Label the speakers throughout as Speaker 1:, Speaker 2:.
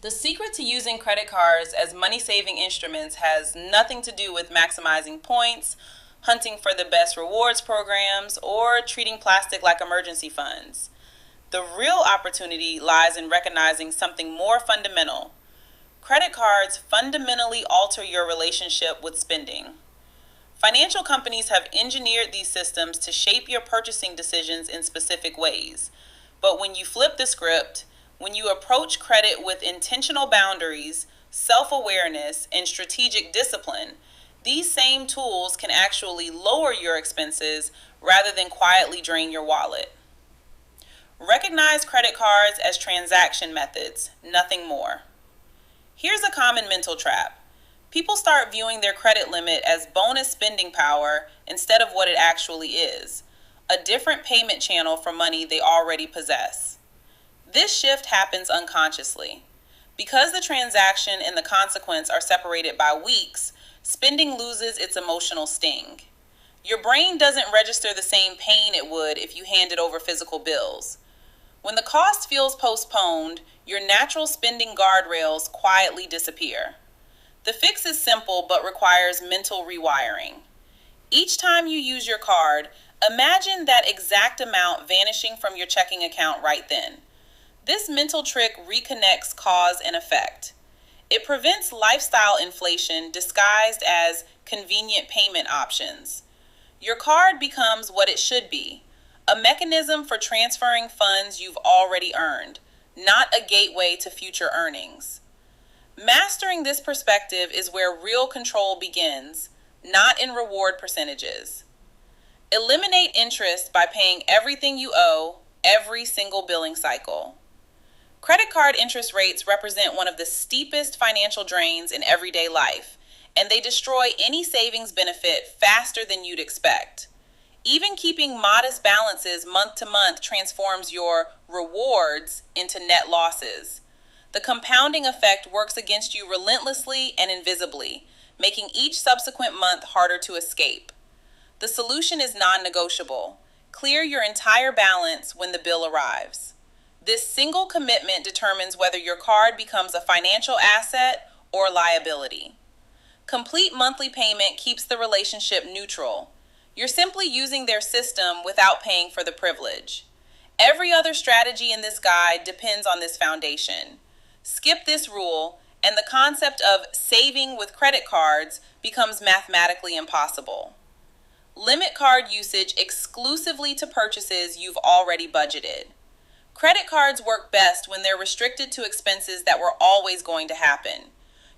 Speaker 1: The secret to using credit cards as money-saving instruments has nothing to do with maximizing points, hunting for the best rewards programs, or treating plastic like emergency funds. The real opportunity lies in recognizing something more fundamental. Credit cards fundamentally alter your relationship with spending. Financial companies have engineered these systems to shape your purchasing decisions in specific ways. But when you flip the script, when you approach credit with intentional boundaries, self awareness, and strategic discipline, these same tools can actually lower your expenses rather than quietly drain your wallet. Recognize credit cards as transaction methods, nothing more. Here's a common mental trap. People start viewing their credit limit as bonus spending power instead of what it actually is, a different payment channel for money they already possess. This shift happens unconsciously. Because the transaction and the consequence are separated by weeks, spending loses its emotional sting. Your brain doesn't register the same pain it would if you handed over physical bills. When the cost feels postponed, your natural spending guardrails quietly disappear. The fix is simple but requires mental rewiring. Each time you use your card, imagine that exact amount vanishing from your checking account right then. This mental trick reconnects cause and effect. It prevents lifestyle inflation disguised as convenient payment options. Your card becomes what it should be, a mechanism for transferring funds you've already earned, not a gateway to future earnings. Mastering this perspective is where real control begins, not in reward percentages. Eliminate interest by paying everything you owe every single billing cycle. Credit card interest rates represent one of the steepest financial drains in everyday life, and they destroy any savings benefit faster than you'd expect. Even keeping modest balances month to month transforms your rewards into net losses. The compounding effect works against you relentlessly and invisibly, making each subsequent month harder to escape. The solution is non-negotiable. Clear your entire balance when the bill arrives. This single commitment determines whether your card becomes a financial asset or liability. Complete monthly payment keeps the relationship neutral. You're simply using their system without paying for the privilege. Every other strategy in this guide depends on this foundation. Skip this rule, and the concept of saving with credit cards becomes mathematically impossible. Limit card usage exclusively to purchases you've already budgeted. Credit cards work best when they're restricted to expenses that were always going to happen.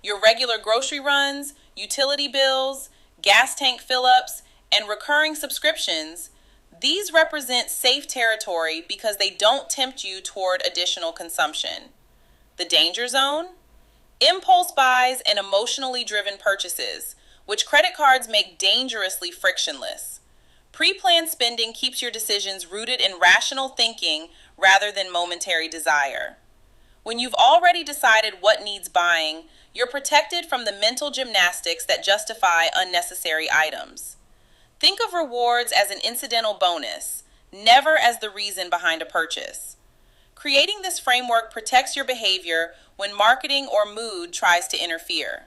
Speaker 1: Your regular grocery runs, utility bills, gas tank fill-ups, and recurring subscriptions, these represent safe territory because they don't tempt you toward additional consumption. The danger zone? Impulse buys and emotionally driven purchases, which credit cards make dangerously frictionless. Pre-planned spending keeps your decisions rooted in rational thinking rather than momentary desire. When you've already decided what needs buying, you're protected from the mental gymnastics that justify unnecessary items. Think of rewards as an incidental bonus, never as the reason behind a purchase. Creating this framework protects your behavior when marketing or mood tries to interfere.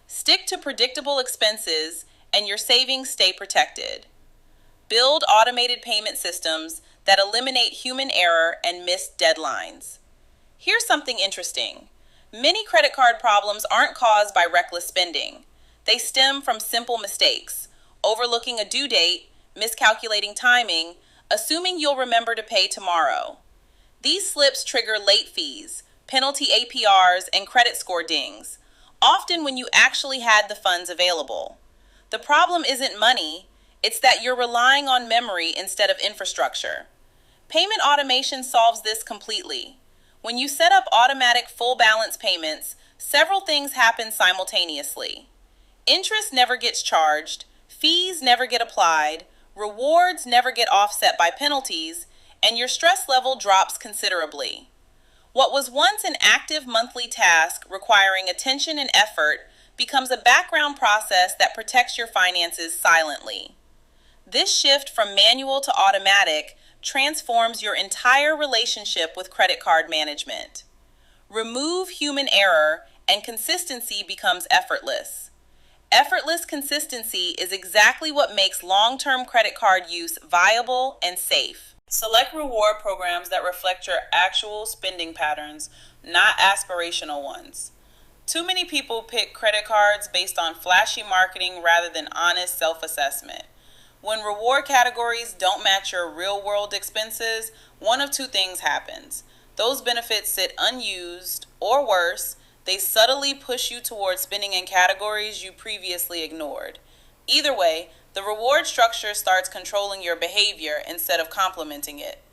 Speaker 1: Stick to predictable expenses and your savings stay protected. Build automated payment systems that eliminate human error and missed deadlines. Here's something interesting. Many credit card problems aren't caused by reckless spending. They stem from simple mistakes: overlooking a due date, miscalculating timing, assuming you'll remember to pay tomorrow. These slips trigger late fees, penalty APRs, and credit score dings, often when you actually had the funds available. The problem isn't money, it's that you're relying on memory instead of infrastructure. Payment automation solves this completely. When you set up automatic full balance payments, several things happen simultaneously. Interest never gets charged, fees never get applied, rewards never get offset by penalties, and your stress level drops considerably. What was once an active monthly task requiring attention and effort becomes a background process that protects your finances silently. This shift from manual to automatic transforms your entire relationship with credit card management. Remove human error, and consistency becomes effortless. Effortless consistency is exactly what makes long-term credit card use viable and safe. Select reward programs that reflect your actual spending patterns, not aspirational ones. Too many people pick credit cards based on flashy marketing rather than honest self-assessment. When reward categories don't match your real-world expenses, one of two things happens. Those benefits sit unused, or worse, they subtly push you towards spending in categories you previously ignored. Either way, the reward structure starts controlling your behavior instead of complementing it.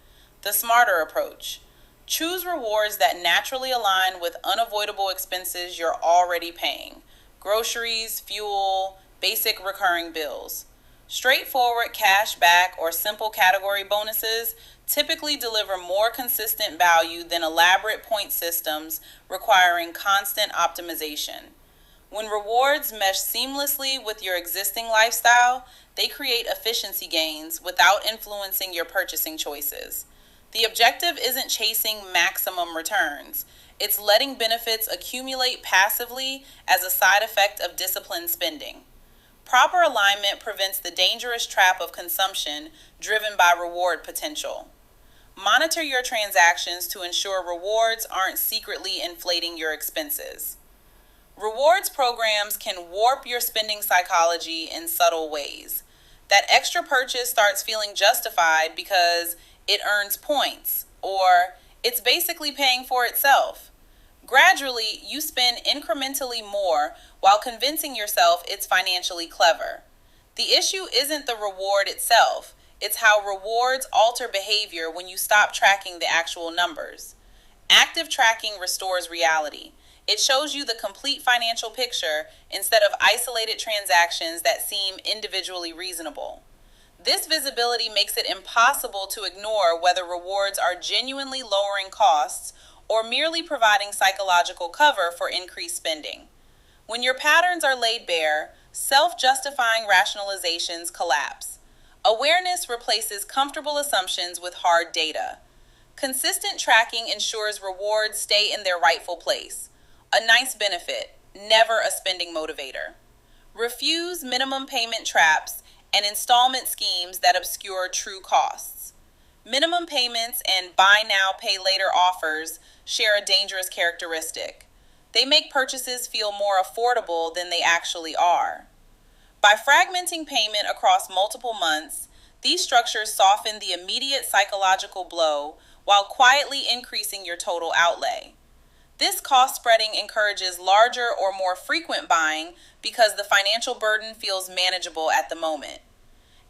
Speaker 1: The smarter approach: choose rewards that naturally align with unavoidable expenses you're already paying: groceries, fuel, basic recurring bills. Straightforward cashback or simple category bonuses typically deliver more consistent value than elaborate point systems requiring constant optimization. When rewards mesh seamlessly with your existing lifestyle, they create efficiency gains without influencing your purchasing choices. The objective isn't chasing maximum returns. It's letting benefits accumulate passively as a side effect of disciplined spending. Proper alignment prevents the dangerous trap of consumption driven by reward potential. Monitor your transactions to ensure rewards aren't secretly inflating your expenses. Rewards programs can warp your spending psychology in subtle ways. That extra purchase starts feeling justified because it earns points, or it's basically paying for itself. Gradually, you spend incrementally more while convincing yourself it's financially clever. The issue isn't the reward itself, it's how rewards alter behavior when you stop tracking the actual numbers. Active tracking restores reality. It shows you the complete financial picture instead of isolated transactions that seem individually reasonable. This visibility makes it impossible to ignore whether rewards are genuinely lowering costs or merely providing psychological cover for increased spending. When your patterns are laid bare, self-justifying rationalizations collapse. Awareness replaces comfortable assumptions with hard data. Consistent tracking ensures rewards stay in their rightful place. A nice benefit, never a spending motivator. Refuse minimum payment traps and installment schemes that obscure true costs. Minimum payments and buy now, pay later offers share a dangerous characteristic. They make purchases feel more affordable than they actually are. By fragmenting payment across multiple months, these structures soften the immediate psychological blow while quietly increasing your total outlay. This cost spreading encourages larger or more frequent buying because the financial burden feels manageable at the moment.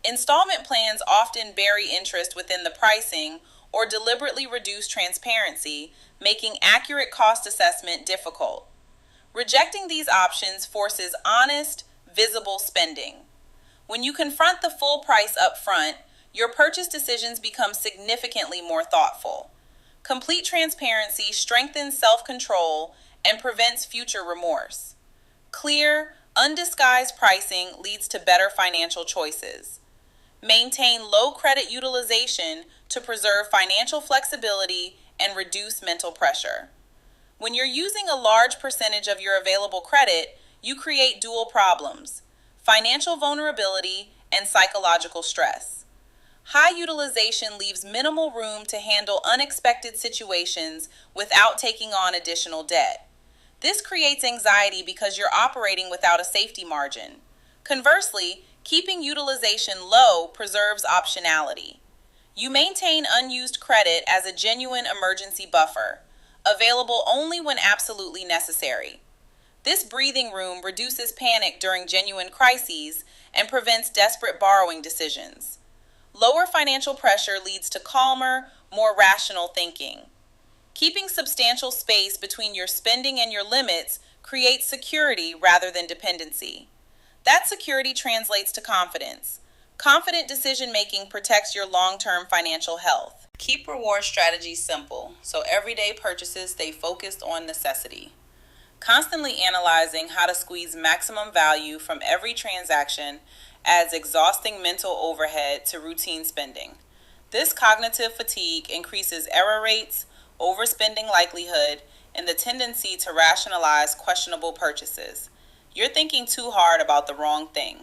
Speaker 1: Installment plans often bury interest within the pricing or deliberately reduce transparency, making accurate cost assessment difficult. Rejecting these options forces honest, visible spending. When you confront the full price up front, your purchase decisions become significantly more thoughtful. Complete transparency strengthens self-control and prevents future remorse. Clear, undisguised pricing leads to better financial choices. Maintain low credit utilization to preserve financial flexibility and reduce mental pressure. When you're using a large percentage of your available credit, you create dual problems: financial vulnerability and psychological stress. High utilization leaves minimal room to handle unexpected situations without taking on additional debt. This creates anxiety because you're operating without a safety margin. Conversely, keeping utilization low preserves optionality. You maintain unused credit as a genuine emergency buffer, available only when absolutely necessary. This breathing room reduces panic during genuine crises and prevents desperate borrowing decisions. Lower financial pressure leads to calmer, more rational thinking. Keeping substantial space between your spending and your limits creates security rather than dependency. That security translates to confidence. Confident decision-making protects your long-term financial health. Keep reward strategies simple so everyday purchases stay focused on necessity. Constantly analyzing how to squeeze maximum value from every transaction adds exhausting mental overhead to routine spending. This cognitive fatigue increases error rates, overspending likelihood, and the tendency to rationalize questionable purchases. You're thinking too hard about the wrong thing.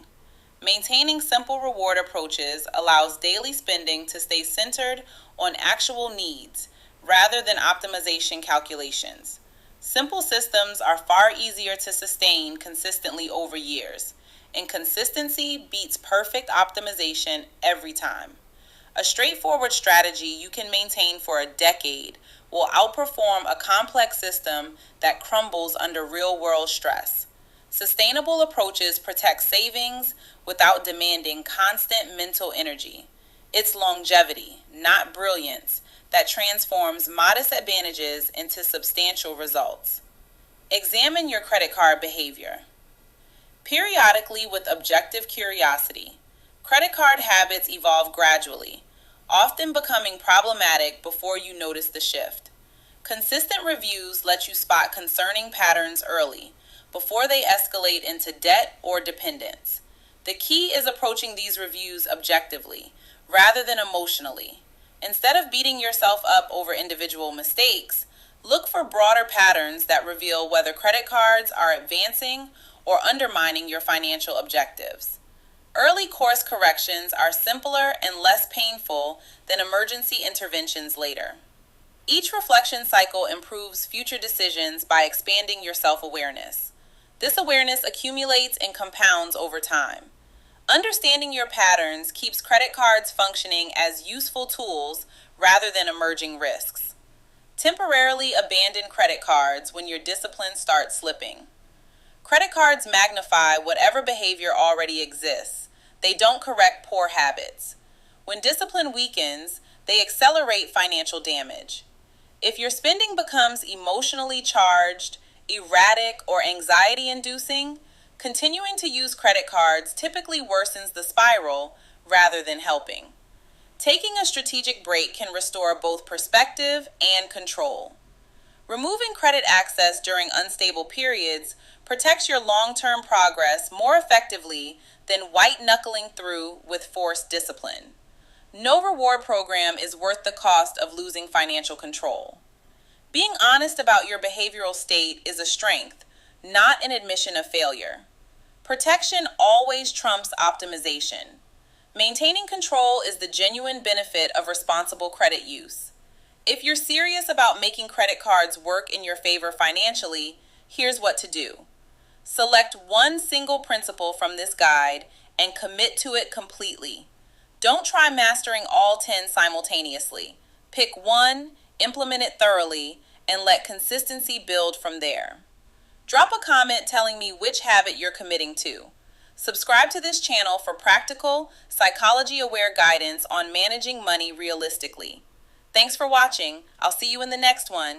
Speaker 1: Maintaining simple reward approaches allows daily spending to stay centered on actual needs rather than optimization calculations. Simple systems are far easier to sustain consistently over years, and consistency beats perfect optimization every time. A straightforward strategy you can maintain for a decade will outperform a complex system that crumbles under real world stress. Sustainable approaches protect savings without demanding constant mental energy. It's longevity, not brilliance, that transforms modest advantages into substantial results. Examine your credit card behavior. Periodically, with objective curiosity, credit card habits evolve gradually, often becoming problematic before you notice the shift. Consistent reviews let you spot concerning patterns early, before they escalate into debt or dependence. The key is approaching these reviews objectively, rather than emotionally. Instead of beating yourself up over individual mistakes, look for broader patterns that reveal whether credit cards are advancing or undermining your financial objectives. Early course corrections are simpler and less painful than emergency interventions later. Each reflection cycle improves future decisions by expanding your self-awareness. This awareness accumulates and compounds over time. Understanding your patterns keeps credit cards functioning as useful tools rather than emerging risks. Temporarily abandon credit cards when your discipline starts slipping. Credit cards magnify whatever behavior already exists. They don't correct poor habits. When discipline weakens, they accelerate financial damage. If your spending becomes emotionally charged, erratic, or anxiety-inducing, continuing to use credit cards typically worsens the spiral rather than helping. Taking a strategic break can restore both perspective and control. Removing credit access during unstable periods protects your long-term progress more effectively than white-knuckling through with forced discipline. No reward program is worth the cost of losing financial control. Being honest about your behavioral state is a strength, not an admission of failure. Protection always trumps optimization. Maintaining control is the genuine benefit of responsible credit use. If you're serious about making credit cards work in your favor financially, here's what to do. Select one single principle from this guide and commit to it completely. Don't try mastering all 10 simultaneously. Pick one, implement it thoroughly, and let consistency build from there. Drop a comment telling me which habit you're committing to. Subscribe to this channel for practical, psychology-aware guidance on managing money realistically. Thanks for watching. I'll see you in the next one.